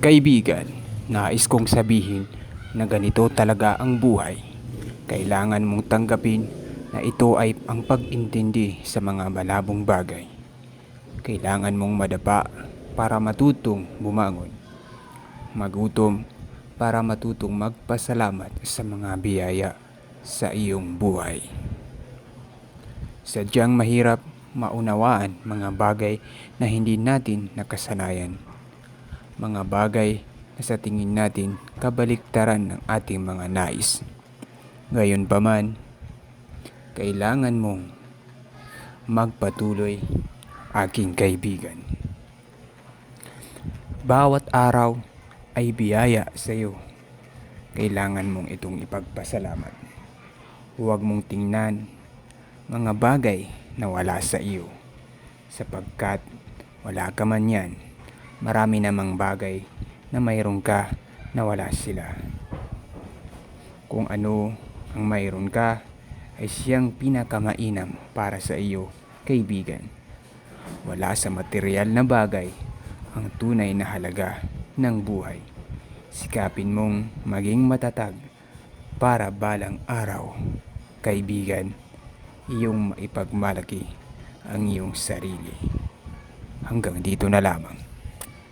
Kaibigan, nais kong sabihin na ganito talaga ang buhay. Kailangan mong tanggapin na ito ay ang pag-intindi sa mga malabong bagay. Kailangan mong madapa para matutong bumangon. Magutom para matutong magpasalamat sa mga biyaya sa iyong buhay. Sadyang mahirap maunawaan mga bagay na hindi natin nakasanayan. Mga bagay na sa tingin natin kabaliktaran ng ating mga nais. Gayunpaman, kailangan mong magpatuloy, aking kaibigan. Bawat araw ay biyaya sa iyo. Kailangan mong itong ipagpasalamat. Huwag mong tingnan mga bagay na wala sa iyo, sapagkat wala ka man yan. Marami namang bagay na mayroon ka na wala sila. Kung ano ang mayroon ka ay siyang pinakamainam para sa iyo, kaibigan. Wala sa material na bagay ang tunay na halaga ng buhay. Sikapin mong maging matatag para balang araw, kaibigan, iyong maipagmalaki ang iyong sarili. Hanggang dito na lamang.